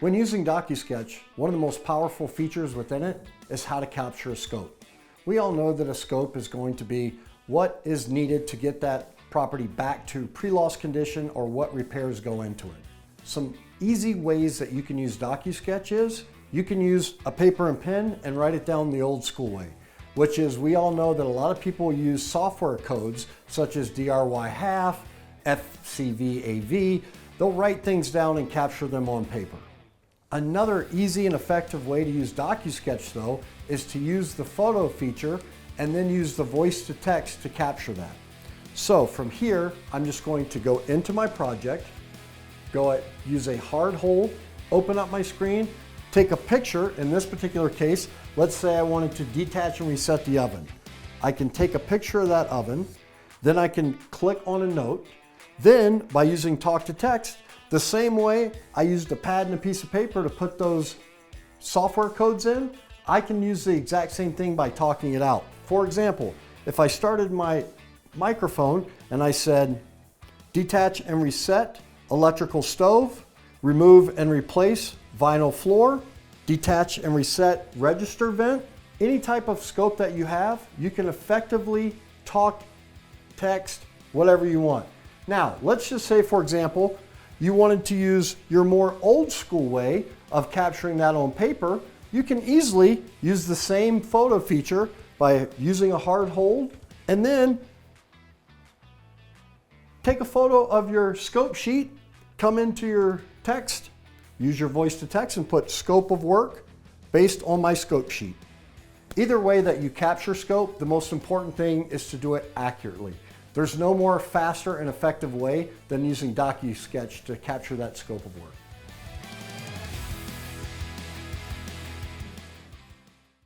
When using DocuSketch, one of the most powerful features within it is how to capture a scope. We all know that a scope is going to be what is needed to get that property back to pre-loss condition or what repairs go into it. Some easy ways that you can use DocuSketch is you can use a paper and pen and write it down the old school way, which is we all know that a lot of people use software codes such as DRY-half, FCV-AV. They'll write things down and capture them on paper. Another easy and effective way to use DocuSketch though is to use the photo feature and then use the voice to text to capture that. So from here, I'm just going to go into my project, use a hard hold, open up my screen, take a picture. In this particular case, let's say I wanted to detach and reset the oven. I can take a picture of that oven, then I can click on a note. Then by using talk to text, the same way I used a pad and a piece of paper to put those software codes in, I can use the exact same thing by talking it out. For example, if I started my microphone and I said, detach and reset electrical stove, remove and replace vinyl floor, detach and reset register vent, any type of scope that you have, you can effectively talk, text, whatever you want. Now, let's just say, for example, you wanted to use your more old school way of capturing that on paper. You can easily use the same photo feature by using a hard hold and then take a photo of your scope sheet, come into your text, use your voice to text and put scope of work based on my scope sheet. Either way that you capture scope, the most important thing is to do it accurately. There's no more faster and effective way than using DocuSketch to capture that scope of work.